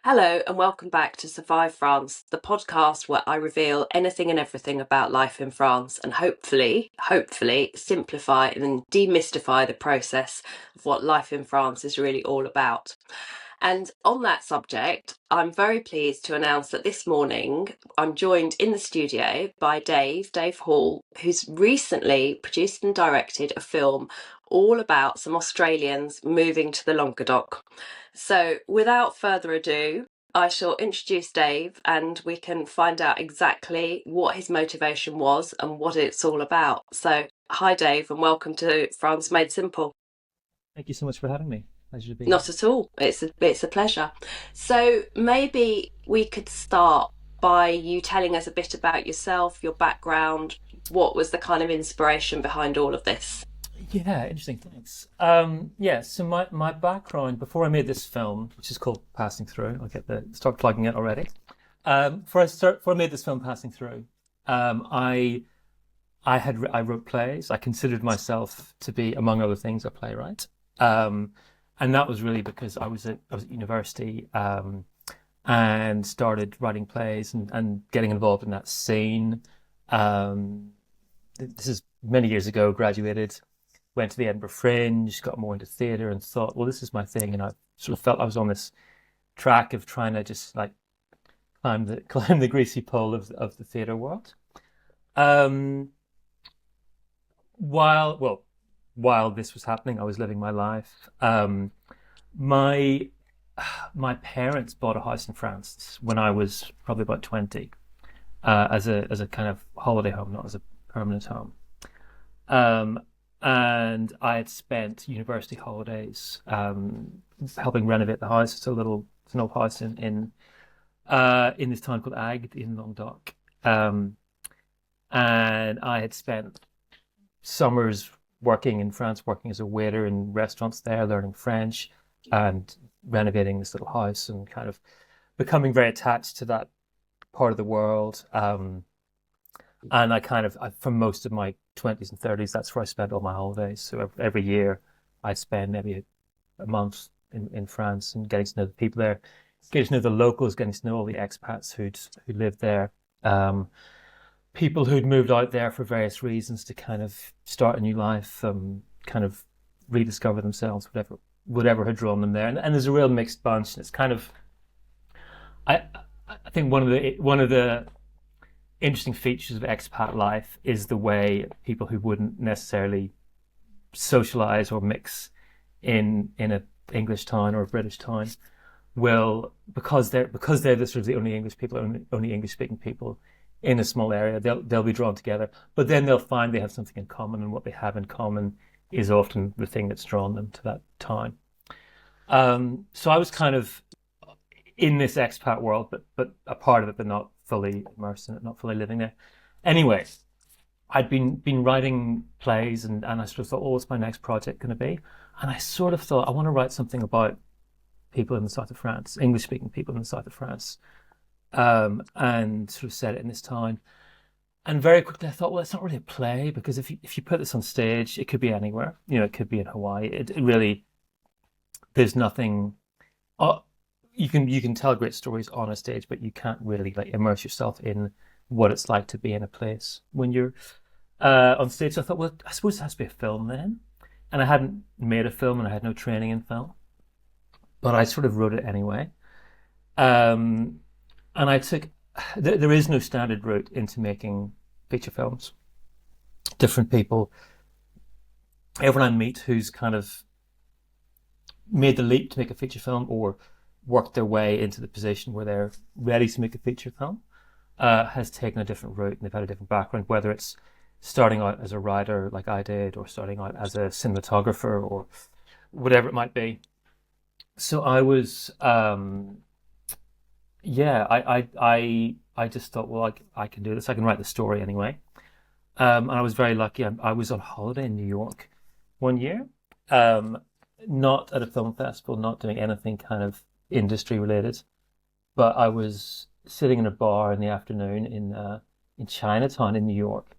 Hello, and welcome back to Survive France, the podcast where I reveal anything and everything about life in France and hopefully simplify and demystify the process of what life in France is really all about. And on that subject, I'm very pleased to announce that this morning I'm joined in the studio by Dave Hall, who's recently produced and directed a film all about some Australians moving to the Languedoc. So, without further ado, I shall introduce Dave and we can find out exactly what his motivation was and what it's all about. So, hi, Dave, and welcome to France Made Simple. Thank you so much for having me. Pleasure to be here. Not at all. It's a pleasure. So, maybe we could start by you telling us a bit about yourself, your background, what was the kind of inspiration behind all of this? Yeah, interesting. Thanks. So my background before I made this film, which is called Passing Through, I'll get the start plugging it already. Before I made this film, Passing Through, I I wrote plays. I considered myself to be, among other things, a playwright. Um, and that was really because I was at university and started writing plays and getting involved in that scene. Um, this is many years ago. Graduated, went to the Edinburgh Fringe, got more into theatre, and thought, well, this is my thing. And I sort of felt I was on this track of trying to just like climb the greasy pole of the theatre world. Um, while well, while this was happening, I was living my life. My my parents bought a house in France when I was probably about 20, as a kind of holiday home, not as a permanent home. Um, and I had spent university holidays helping renovate the house. It's an old house in this town called Agde in Languedoc. Um, and I had spent summers working in France, working as a waiter in restaurants there, learning French and renovating this little house and kind of becoming very attached to that part of the world. And for most of my 20s and 30s, that's where I spent all my holidays. So every year I'd spend maybe a month in France and getting to know the people there, getting to know the locals, getting to know all the expats who lived there. People who'd moved out there for various reasons to kind of start a new life, kind of rediscover themselves, whatever had drawn them there. And there's a real mixed bunch. And it's kind of, I I think one of the interesting features of expat life is the way people who wouldn't necessarily socialize or mix in a English town or a British town will, because they're the sort of the only English people, only English speaking people in a small area, they'll be drawn together. But then they'll find they have something in common, and what they have in common is often the thing that's drawn them to that town. So I was kind of in this expat world, but a part of it, but not fully immersed in it, not fully living there. Anyway, I'd been writing plays, and I sort of thought, oh, what's my next project going to be? And I sort of thought I want to write something about people in the south of France, English speaking people in the south of France, and sort of set it in this town. And very quickly I thought, well, it's not really a play because if you put this on stage, it could be anywhere. You know, it could be in Hawaii. It really there's nothing. Uh, you can tell great stories on a stage, but you can't really like immerse yourself in what it's like to be in a place when you're on stage. So I thought, well, I suppose it has to be a film then. And I hadn't made a film, and I had no training in film, but I sort of wrote it anyway. Um, and I took there is no standard route into making feature films. Different people, everyone I meet who's kind of made the leap to make a feature film or worked their way into the position where they're ready to make a feature film, has taken a different route, and they've had a different background, whether it's starting out as a writer like I did, or starting out as a cinematographer, or whatever it might be. So I was, yeah, I just thought, well, I can do this. I can write the story anyway. And I was very lucky. I was on holiday in New York one year, um, not at a film festival, not doing anything kind of industry related, but I was sitting in a bar in the afternoon in Chinatown in New York.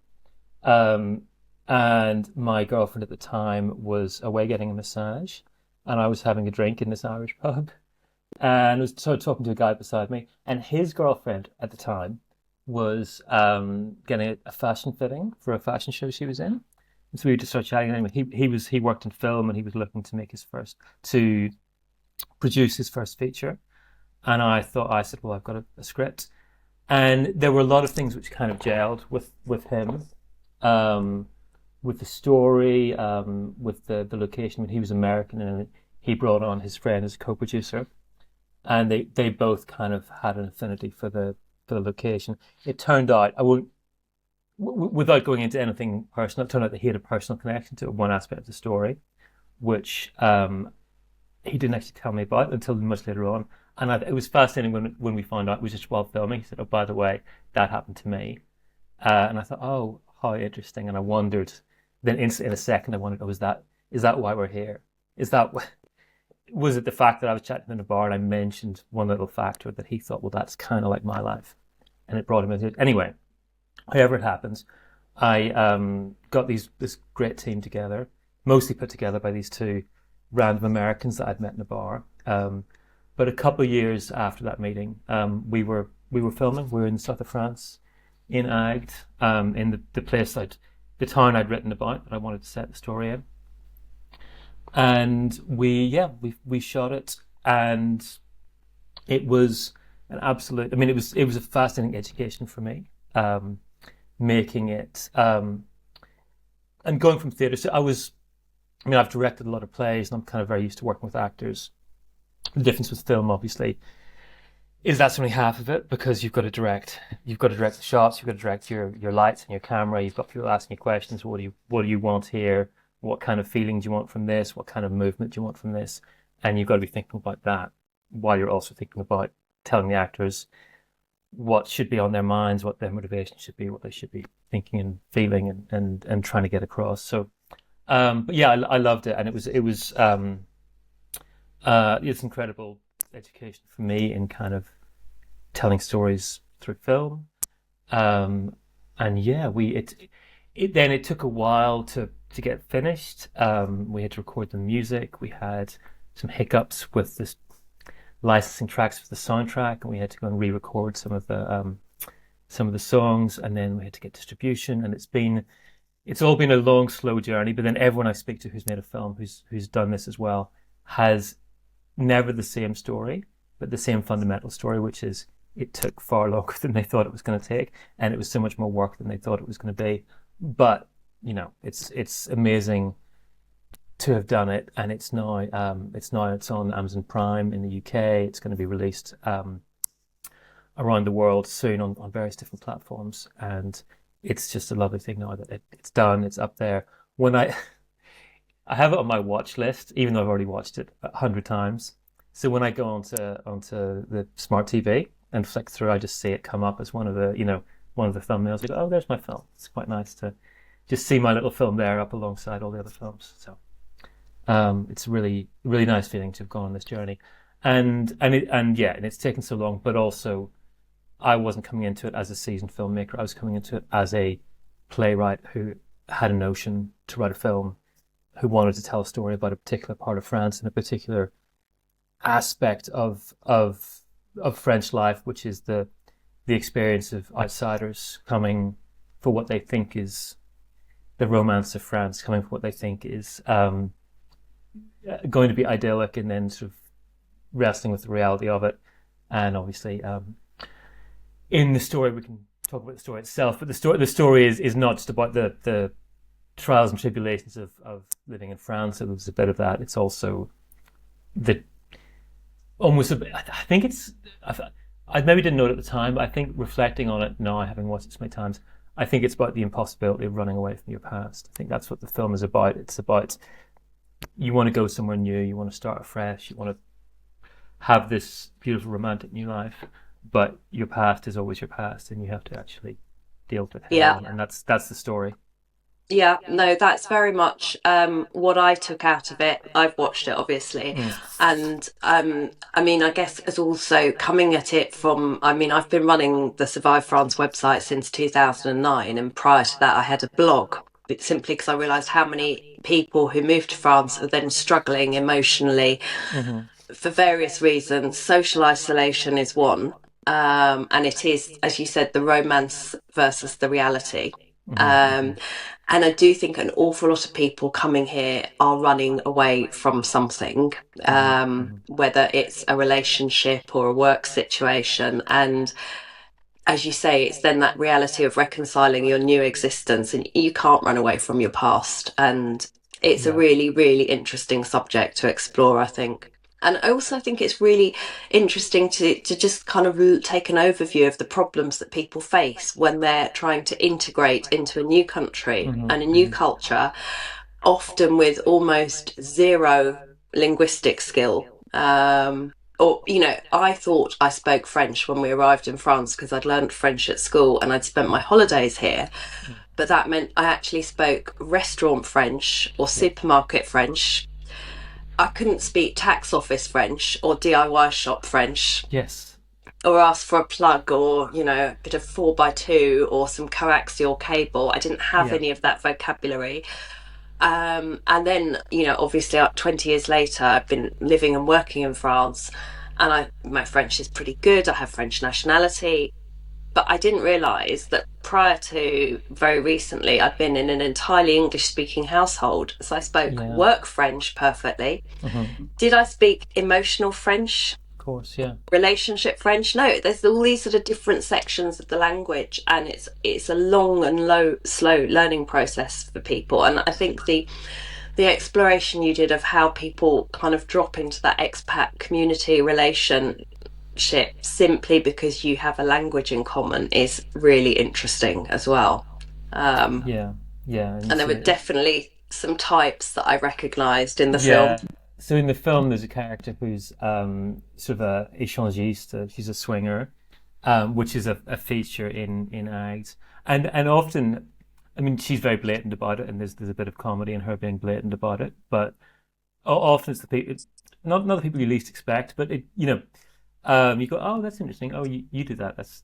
Um, and my girlfriend at the time was away getting a massage, and I was having a drink in this Irish pub. and I was sort of talking to a guy beside me, and his girlfriend at the time was getting a fashion fitting for a fashion show she was in. And so we just started chatting. Anyway, he worked in film, and he was looking to make his first to produce his first feature. And I said, well, I've got a script, and there were a lot of things which kind of gelled with him, um, with the story, with the location. When he was American, and he brought on his friend as a co-producer, and they both kind of had an affinity for the location. It turned out I won't without going into anything personal. It turned out that he had a personal connection to one aspect of the story, which he didn't actually tell me about until much later on. And it was fascinating when we found out, it was just while filming. He said, "Oh, by the way, that happened to me," and I thought, "Oh, how interesting." And I wondered. Then, in a second, I wondered, "Oh, is that why we're here? Is that was it the fact that I was chatting in a bar and I mentioned one little factor that he thought, well, that's kind of like my life, and it brought him into it." Anyway, however it happens, I got this great team together, mostly put together by these two random Americans that I'd met in a bar. But a couple of years after that meeting, we were filming. We were in the south of France, in Agde, in the town I'd written about that I wanted to set the story in. And we shot it, and it was an absolute. I mean, it was a fascinating education for me, making it and going from theatre. So I mean, I've directed a lot of plays, and I'm kind of very used to working with actors. The difference with film, obviously, is that's only half of it, because you've got to direct the shots, you've got to direct your lights and your camera, you've got people asking you questions. What do you want here? What kind of feeling do you want from this? What kind of movement do you want from this? And you've got to be thinking about that while you're also thinking about telling the actors what should be on their minds, what their motivation should be, what they should be thinking and feeling, and trying to get across. So, but yeah, I loved it, and it's incredible education for me in kind of telling stories through film. And yeah, it took a while to get finished. We had to record the music. We had some hiccups with this licensing tracks for the soundtrack, and we had to go and re-record some of the songs, and then we had to get distribution. And it's all been a long, slow journey. But then everyone I speak to who's made a film, who's done this as well, has never the same story, but the same fundamental story, which is it took far longer than they thought it was going to take, and it was so much more work than they thought it was going to be. But it's amazing to have done it, and it's on Amazon Prime in the UK. It's going to be released around the world soon on various different platforms, and it's just a lovely thing now that it's done. It's up there. When I have it on my watch list, even though I've already watched it 100 times. So when I go onto the smart TV and flick through, I just see it come up as one of the thumbnails. You go, oh, there's my film. It's quite nice to just see my little film there up alongside all the other films. So it's a really, really nice feeling to have gone on this journey, and it's taken so long. But also, I wasn't coming into it as a seasoned filmmaker. I was coming into it as a playwright who had a notion to write a film, who wanted to tell a story about a particular part of France and a particular aspect of French life, which is the experience of outsiders coming for what they think is the romance of France, coming for what they think is going to be idyllic, and then sort of wrestling with the reality of it. And obviously, in the story, we can talk about the story itself, but the story is not just about the trials and tribulations of living in France. It was a bit of that. It's also the almost a bit, I think I maybe didn't know it at the time, but I think reflecting on it now, having watched it so many times, I think it's about the impossibility of running away from your past. I think that's what the film is about. It's about, you want to go somewhere new, you want to start afresh, you want to have this beautiful romantic new life, but your past is always your past, and you have to actually deal with it head Yeah. on. And that's the story. Yeah, no, that's very much what I took out of it. I've watched it, obviously. Mm. And I mean, I guess it's also coming at it from, I mean, I've been running the Survive France website since 2009. And prior to that, I had a blog, but simply because I realised how many people who moved to France are then struggling emotionally Hmm. for various reasons. Social isolation is one. And it is, as you said, the romance versus the reality. Um, and I do think an awful lot of people coming here are running away from something, whether it's a relationship or a work situation. And as you say, it's then that reality of reconciling your new existence, and you can't run away from your past. And it's a Yeah. really, really interesting subject to explore, I think. And I also think it's really interesting to just kind of take an overview of the problems that people face when they're trying to integrate into a new country and a new culture, often with almost zero linguistic skill. Or, I thought I spoke French when we arrived in France because I'd learned French at school and I'd spent my holidays here. But that meant I actually spoke restaurant French or Yeah. supermarket French. I couldn't speak tax office French or DIY shop French Yes. or ask for a plug or, a bit of 4x2 or some coaxial cable. I didn't have Yeah. any of that vocabulary. And then, obviously 20 years later, I've been living and working in France, and my French is pretty good. I have French nationality, but I didn't realise that prior to very recently, I'd been in an entirely English speaking household. So I spoke Yeah. work French perfectly. Of Did I speak emotional French? course. Yeah. Relationship French? No, there's all these sort of different sections of the language, and it's a long and slow learning process for people. And I think the exploration you did of how people kind of drop into that expat community relationship simply because you have a language in common is really interesting as well. Um, Yeah. Yeah. And you and there see were it. definitely some types that I recognised in the film. Yeah. So in the film, there's a character who's sort of a échangiste. She's a swinger, which is a feature in Agde, and often, I mean, she's very blatant about it, and there's a bit of comedy in her being blatant about it. But often it's the people, not the people you least expect, but you go, oh, that's interesting. Oh, you do that. That's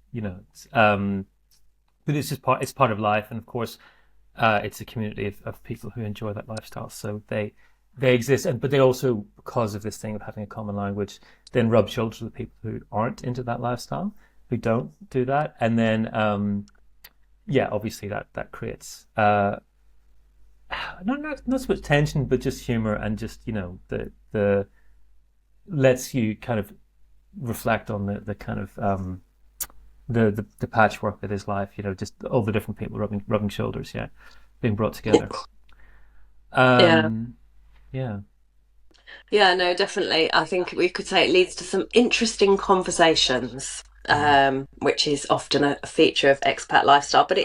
but it's just part. It's part of life, and of course, it's a community of people who enjoy that lifestyle. So they exist, but they also, because of this thing of having a common language, then rub shoulders with people who aren't into that lifestyle, who don't do that, and then yeah, obviously that creates not so much tension, but just humor and just the lets you kind of reflect on the kind of the patchwork that is life. Just all the different people rubbing shoulders, yeah, being brought together. Yeah. Um, yeah, Yeah, no, definitely. I think we could say it leads to some interesting conversations, which is often a feature of expat lifestyle. But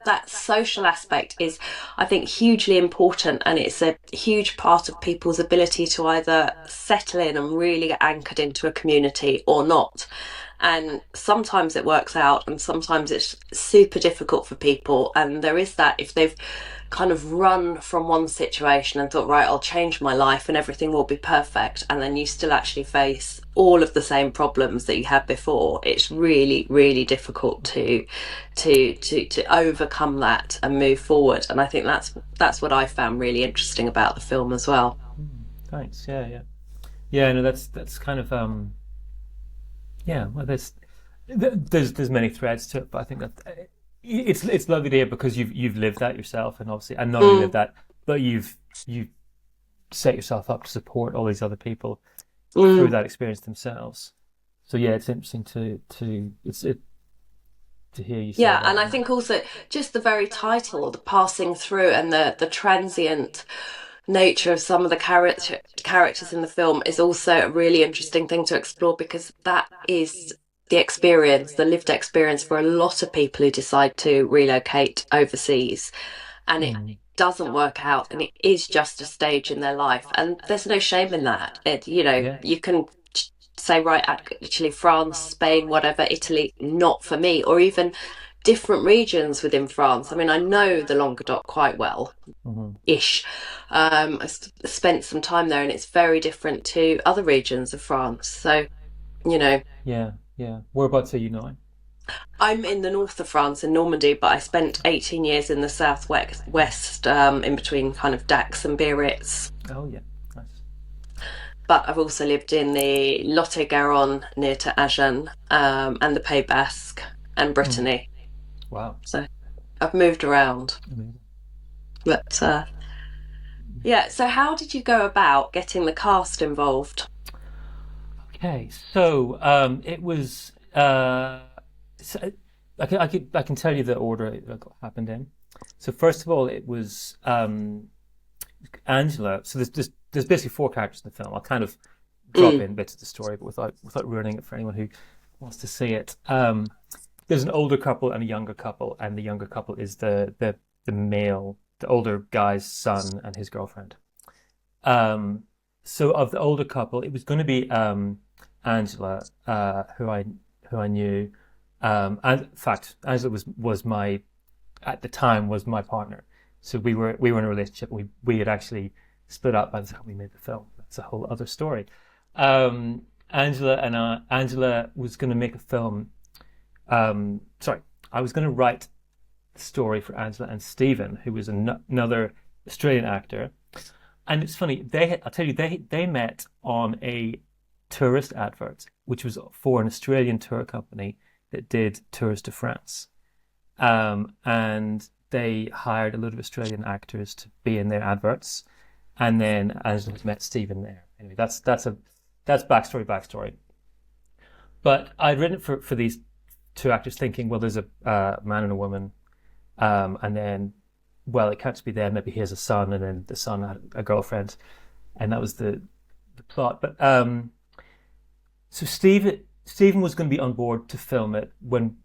that social aspect is, I think, hugely important, and it's a huge part of people's ability to either settle in and really get anchored into a community or not. And sometimes it works out, and sometimes it's super difficult for people. And there is that if they've kind of run from one situation and thought, right, I'll change my life and everything will be perfect, and then you still actually face all of the same problems that you had before, it's really, really difficult to overcome that and move forward. And I think that's what I found really interesting about the film as well. thanks. Yeah, yeah, yeah. No, that's kind of yeah. Well, there's many threads to it, but I think that it's lovely to hear because you've lived that yourself, and obviously, and not only lived Mm, that, but you've set yourself up to support all these other people through mm. that experience themselves. So yeah, it's interesting to hear you say Yeah, that. and I think also just the very title, the passing through, and the transient nature of some of the characters in the film is also a really interesting thing to explore, because that is the lived experience for a lot of people who decide to relocate overseas, and it Mm, doesn't work out, and it is just a stage in their life, and there's no shame in that. yeah. You can say, right, actually France, Spain, whatever, Italy, not for me, or even different regions within France. I mean, I know the Languedoc quite well Hmm. ish. Spent some time there, and it's very different to other regions of France. So, you know, Yeah, yeah. Whereabouts are you now? I'm in the north of France in Normandy, but I spent 18 years in the southwest, in between kind of Dax and Biarritz. Oh yeah, nice. but I've also lived in the Lot-et-Garonne near to Agen, and the Pays Basque and Mm. Brittany. Wow. So I've moved around. Amazing. But yeah, so how did you go about getting the cast involved? Okay, so it was. So I can tell you the order it happened in. So first of all, it was Angela. So there's basically four characters in the film. I'll kind of drop Mm, in bits of the story, but without ruining it for anyone who wants to see it. There's an older couple and a younger couple, and the younger couple is the male, the older guy's son and his girlfriend. Um, so of the older couple, it was going to be Angela, who I knew. And in fact, Angela was my at the time was my partner. So we were in a relationship. We had actually split up by the time we made the film. That's a whole other story. Angela was going to make a film. Sorry, I was going to write the story for Angela and Stephen, who was another Australian actor. And it's funny, I'll tell you, they met on a tourist advert, which was for an Australian tour company that did tours to France. And they hired a lot of Australian actors to be in their adverts. And then Angela met Stephen there. Anyway, that's backstory. But I'd written it for these two actors, thinking, well, there's a man and a woman, and then, well, it can't just be them. Maybe he has a son, and then the son had a girlfriend, and that was the plot. But so Stephen was going to be on board to film it when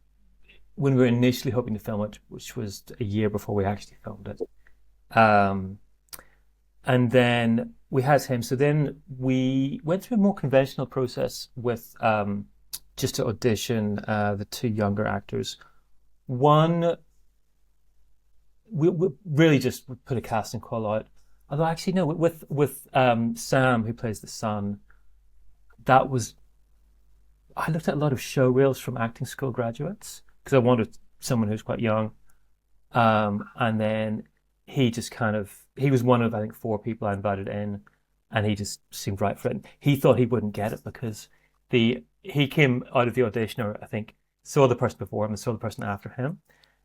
we were initially hoping to film it, which was a year before we actually filmed it. Um, and then we had him. So then we went through a more conventional process with just to audition the two younger actors. One, we really just put a casting call out. Although actually no, with Sam, who plays the son, that was I looked at a lot of show reels from acting school graduates because I wanted someone who's quite young. And then he was one of, I think, four people I invited in, and he just seemed right for it. He thought he wouldn't get it because he came out of the audition, or I think saw the person before him and saw the person after him,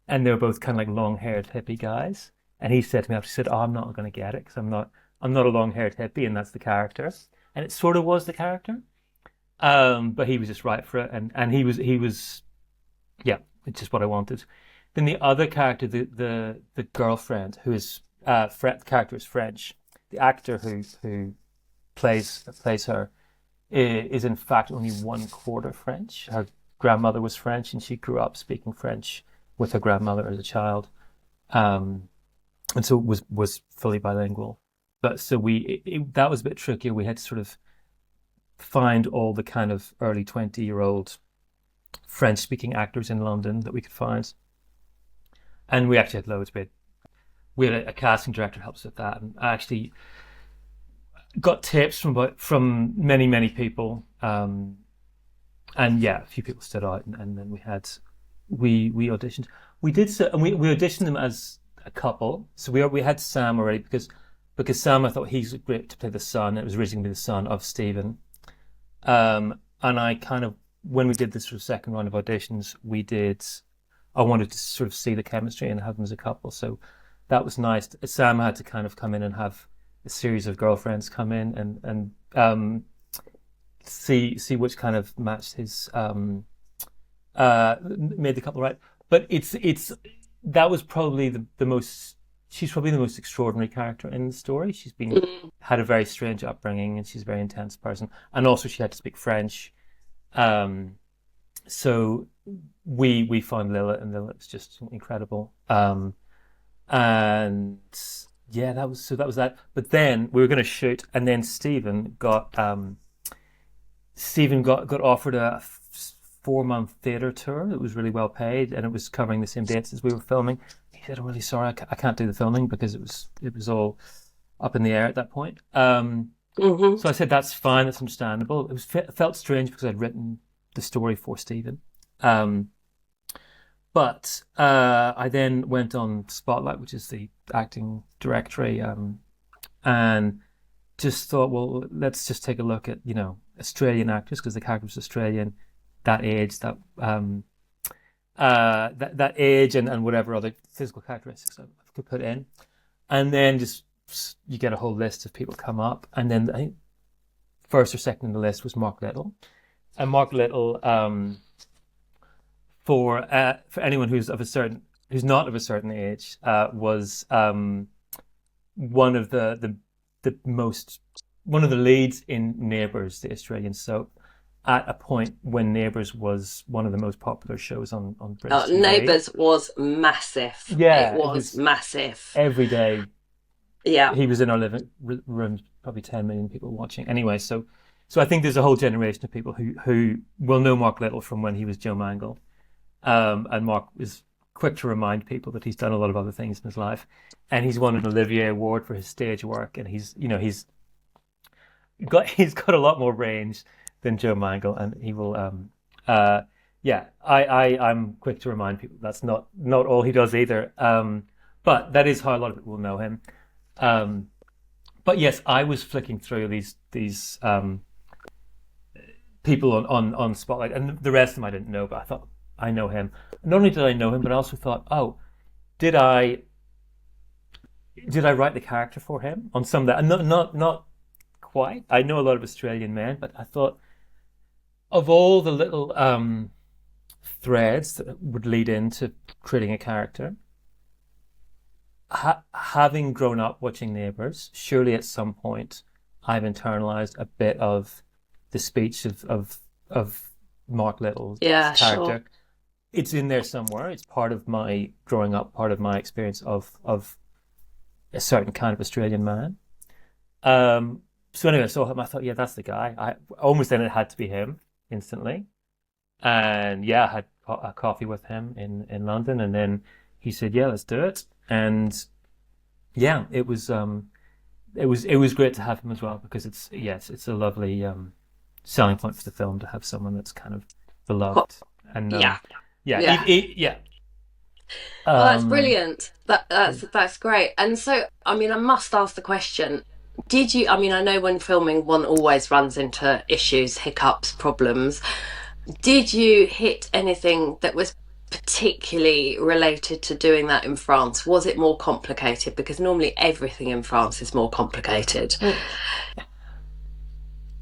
and they were both kind of like long-haired hippie guys. And he said to me after, he said, "Oh, I'm not going to get it because I'm not a long-haired hippie, and that's the character." And it sort of was the character, but he was just right for it, and he was yeah, it's just what I wanted. Then the other character, the girlfriend, who is the character is French. The actor who plays her is in fact only one quarter French. Her grandmother was French, and she grew up speaking French with her grandmother as a child, um, and so was fully bilingual. But so that was a bit trickier. We had to sort of find all the kind of early 20-year-old French speaking actors in London that we could find. And we actually had loads. We had a casting director help us with that, and I actually got tips from many people. And yeah, a few people stood out, and then we auditioned. We did so, and we auditioned them as a couple. So we had Sam already because Sam, I thought he's great to play the son. It was originally the son of Stephen. And I kind of, when we did this sort of second round of auditions, I wanted to sort of see the chemistry and have them as a couple. So that was nice. Sam had to kind of come in and have a series of girlfriends come in and see which kind of matched his made the couple right. But that was probably the most. She's probably the most extraordinary character in the story. Had a very strange upbringing, and she's a very intense person. And also, she had to speak French. So we found Lilith, and Lilith was just incredible. And yeah, that was that. But then we were going to shoot, and then Stephen got offered a 4-month theatre tour. It was really well paid, and it was covering the same dates as we were filming. He said, "I'm really sorry, I can't do the filming because it was all up in the air at that point." Hmm. So I said, "That's fine, that's understandable." It felt strange because I'd written the story for Stephen. But I then went on Spotlight, which is the acting directory, and just thought, well, let's just take a look at, Australian actors, because the character was Australian, that age, that age, and whatever other physical characteristics I could put in, and then just you get a whole list of people come up, and then I think first or second on the list was Mark Little, and Mark Little, for anyone who's not of a certain age, was one of the most one of the leads in Neighbours, the Australian soap, at a point when Neighbours was one of the most popular shows on British TV. Neighbours was massive. Yeah, it was massive. Every day, yeah, he was in our living rooms, probably 10 million people watching. Anyway, so I think there's a whole generation of people who will know Mark Little from when he was Joe Mangle, and Mark is quick to remind people that he's done a lot of other things in his life, and he's won an Olivier Award for his stage work, and he's got a lot more range than Joe Mangle, and he will I'm quick to remind people that's not all he does either, but that is how a lot of people will know him. But yes, I was flicking through these people on Spotlight, and the rest of them I didn't know, but I thought, I know him. Not only did I know him, but I also thought, oh, did I write the character for him on some of that? And not quite. I know a lot of Australian men, but I thought, of all the little threads that would lead into creating a character, having grown up watching Neighbours, surely at some point I've internalized a bit of the speech of Mark Little's character. Sure. It's in there somewhere. It's part of my growing up, part of my experience of a certain kind of Australian man. So anyway, I saw him. I thought, yeah, that's the guy. I almost then it had to be him instantly. And yeah, I had a coffee with him in London, and then he said, yeah, let's do it. And yeah, it was great to have him as well, because it's a lovely selling point for the film to have someone that's kind of beloved. And yeah. Well, that's brilliant. That's great. And so, I mean, I must ask the question: did you? I mean, I know when filming, one always runs into issues, hiccups, problems. Did you hit anything that was particularly related to doing that in France? Was it more complicated? Because normally everything in France is more complicated.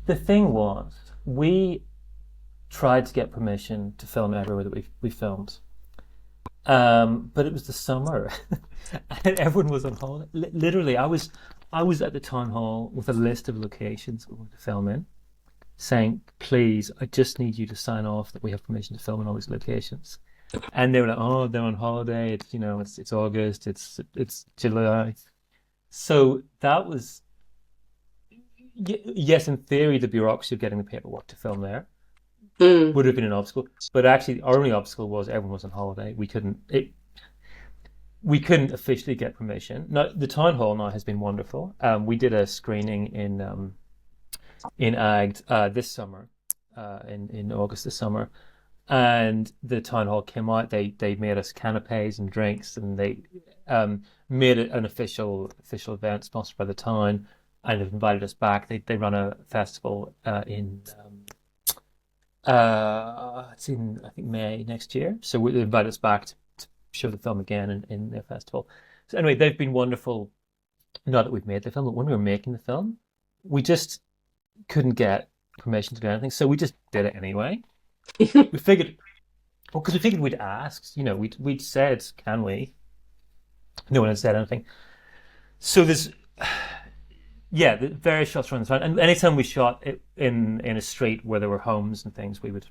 The thing was, we tried to get permission to film everywhere that we filmed, but it was the summer, and everyone was on holiday. Literally, I was at the town hall with a list of locations we wanted to film in, saying, "Please, I just need you to sign off that we have permission to film in all these locations." And they were like, "Oh, they're on holiday. It's August. It's July." So that was, yes, in theory, the bureaucracy of getting the paperwork to film there would have been an obstacle. But actually, our only obstacle was everyone was on holiday. We couldn't officially get permission. Now, the town hall now has been wonderful. We did a screening in Agde this summer, in August this summer, and the town hall came out. They made us canapes and drinks, and they made it an official event sponsored by the town, and have invited us back. They run a festival in it's in, I think, May next year. So they invited us back to show the film again in their festival. So anyway, they've been wonderful. Not that we've made the film, but when we were making the film, we just couldn't get permission to do anything, so we just did it anyway. We figured, because we figured we'd asked, we'd said, can we? No one had said anything. So there's, the various shots around the town, and anytime we shot it in a street where there were homes and things, we would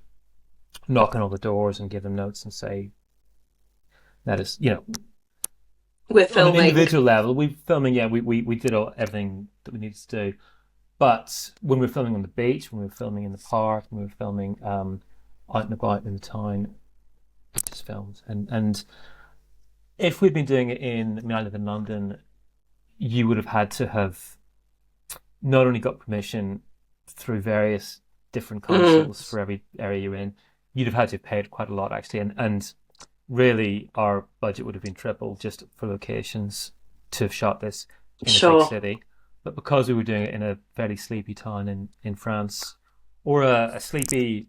knock on all the doors and give them notes and say, that is, we're filming. On an individual level, we did everything that we needed to do. But when we were filming on the beach, when we were filming in the park, when we were filming out and about in the town, we just filmed. And if we'd been doing it I live in London, you would have had to have not only got permission through various different councils for every area you're in, you'd have had to have paid quite a lot, actually. And really, our budget would have been triple just for locations to have shot this in a big city. but because we were doing it in a fairly sleepy town in France, or a sleepy,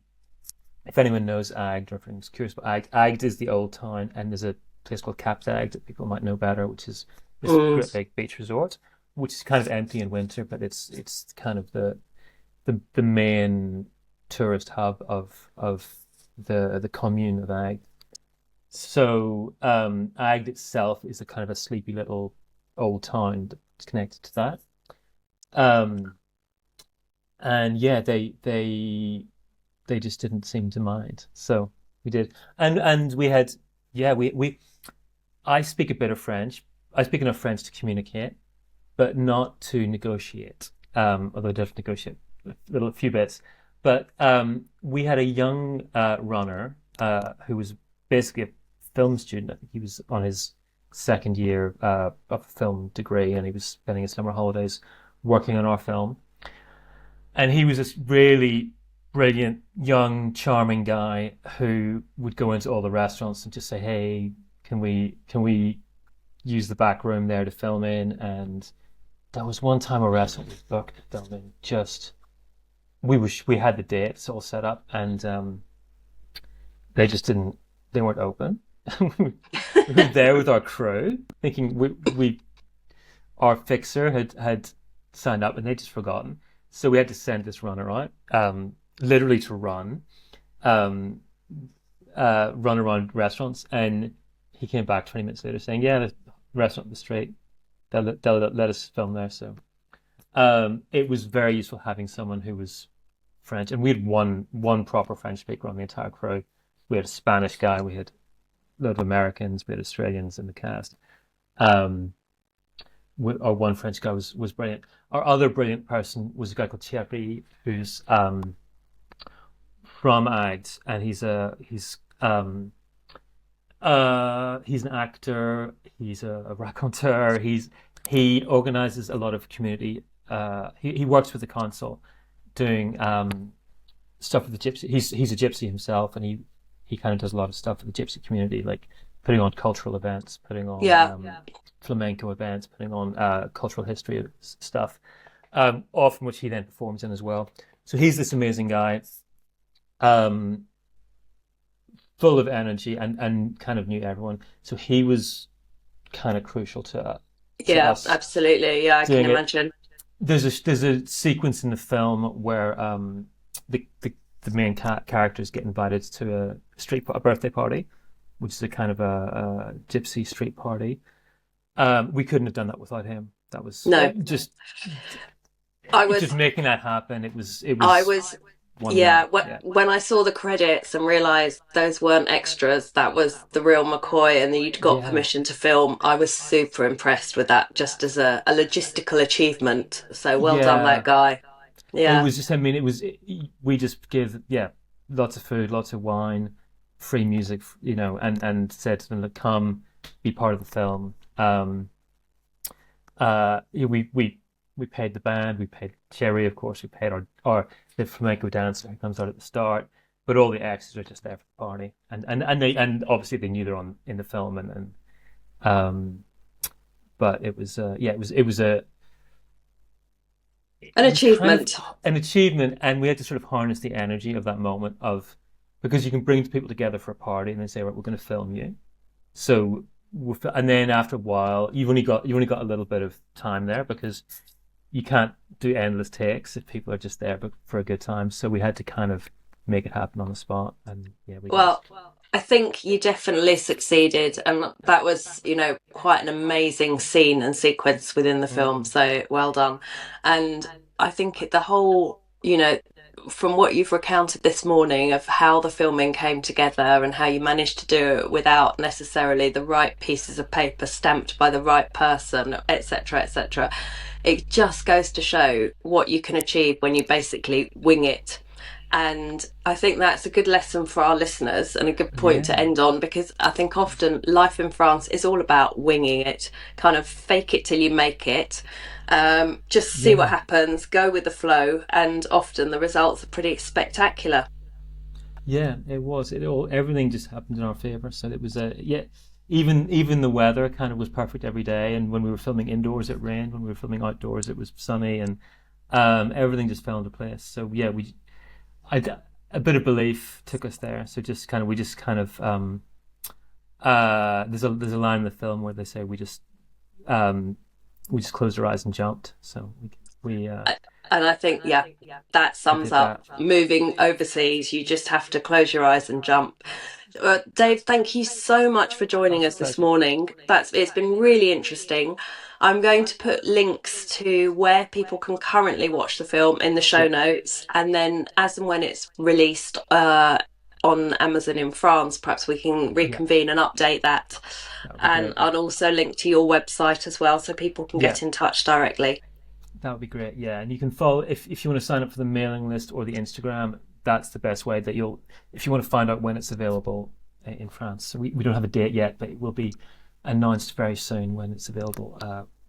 if anyone knows Agde or if anyone's curious about Agde, Agde is the old town, and there's a place called Cap d'Agde that people might know better, which is this Mm. great big beach resort, which is kind of empty in winter, but it's kind of the main tourist hub of the commune of Agde. So Agde itself is a kind of a sleepy little old town that's connected to that. Um, and yeah, they just didn't seem to mind. So we did, and we had yeah we I speak a bit of French. I speak enough French to communicate, but not to negotiate. Although I definitely negotiate a few bits. But we had a young runner who was basically a film student. I think he was on his second year of a film degree, and he was spending his summer holidays working on our film. And he was this really brilliant, young, charming guy who would go into all the restaurants and just say, "Hey, can we use the back room there to film in?" And there was one time a restaurant was booked to film in. Just we had the dates all set up, and they just didn't. They weren't open. We were there with our crew, thinking we our fixer had signed up, and they'd just forgotten. So we had to send this runner out, literally to um, run around restaurants, and he came back 20 minutes later saying, "Yeah, the restaurant up the street, they'll let us film there." So it was very useful having someone who was French, and we had one proper French speaker on the entire crew. We had a Spanish guy, we had a lot of Americans, we had Australians in the cast. Um, our one French guy was brilliant. Our other brilliant person was a guy called Thierry, who's from Agde, and he's an actor. He's a raconteur. He organizes a lot of community. He works with the council, doing stuff with the gypsy. He's a gypsy himself, and he kind of does a lot of stuff with the gypsy community, like putting on cultural events, putting on Yeah. flamenco events, putting on cultural history stuff, often which he then performs in as well. So he's this amazing guy, um, full of energy and kind of knew everyone. So he was kind of crucial to Yeah, us absolutely. Yeah, I can doing it. imagine. There's a sequence in the film where the main characters get invited to a birthday party, which is a kind of a gypsy street party. We couldn't have done that without him. That was No, I just was, making that happen. It I was was, one yeah, man. Yeah, when I saw the credits and realised those weren't extras, that was the real McCoy and that you'd got yeah, permission to film, I was super impressed with that just as a logistical achievement. So well done, that yeah. guy. It Yeah. was just. I mean, we just gave lots of food, lots of wine, free music, and said to them, "Look, come, be part of the film." Yeah, we paid the band, we paid Cherry, of course, we paid our the flamenco dancer who comes out at the start, but all the extras are just there for the party, and obviously they knew they're on in the film, and um, but it was yeah, An it was kind of achievement. an achievement, and we had to sort of harness the energy of that moment of because you can bring people together for a party and then say, right, we're going to film you. So and then after a while, you've only got a little bit of time there because you can't do endless takes if people are just there but for a good time. So we had to kind of make it happen on the spot, and yeah, we did. Well, I think you definitely succeeded, and that was, quite an amazing scene and sequence within the film. Mm. So well done. And I think the whole, from what you've recounted this morning of how the filming came together and how you managed to do it without necessarily the right pieces of paper stamped by the right person, etc., etc., it just goes to show what you can achieve when you basically wing it. And I think that's a good lesson for our listeners and a good point to Yeah, end on, because I think often life in France is all about winging it, kind of fake it till you make it. Just see what yeah, happens, go with the flow, and often the results are pretty spectacular. yeah. It was. It all everything just happened in our favor. So it was yeah. even the weather kind of was perfect every day. And when we were filming indoors, it rained. When we were filming outdoors, it was sunny, and everything just fell into place. So yeah, I, a bit of belief took us there. So just kind of, we just kind of, there's a line in the film where they say we just closed our eyes and jumped. So we And I think, yeah, that we sums did up that. moving overseas. You just have to close your eyes and jump. Dave, thank you so much for joining us this Pleasure. morning. It's been really interesting. I'm going to put links to where people can currently watch the film in the show Yeah, notes, and then as and when it's released on Amazon in France, perhaps we can yeah, reconvene and update that. that would be And great. I'll also link to your website as well, so people can Yeah, get in touch directly. that would be great. Yeah, and you can follow if you want to sign up for the mailing list or the Instagram. That's the best way that you'll if you want to find out when it's available in France. So we don't have a date yet, but it will be announced very soon when it's available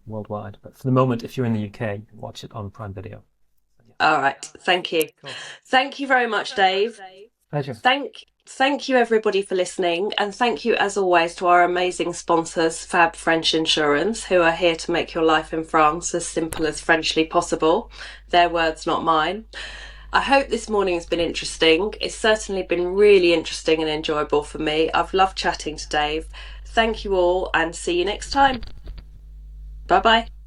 worldwide. But for the moment, if you're in the UK, you can watch it on Prime Video. Yeah. All right. Thank you. Cool. Thank you very much, Dave. Pleasure. Thank you everybody for listening, and thank you as always to our amazing sponsors, Fab French Insurance, who are here to make your life in France as simple as Frenchly possible. Their words, not mine. I hope this morning has been interesting. It's certainly been really interesting and enjoyable for me. I've loved chatting to Dave. Thank you all, and see you next time. Bye bye.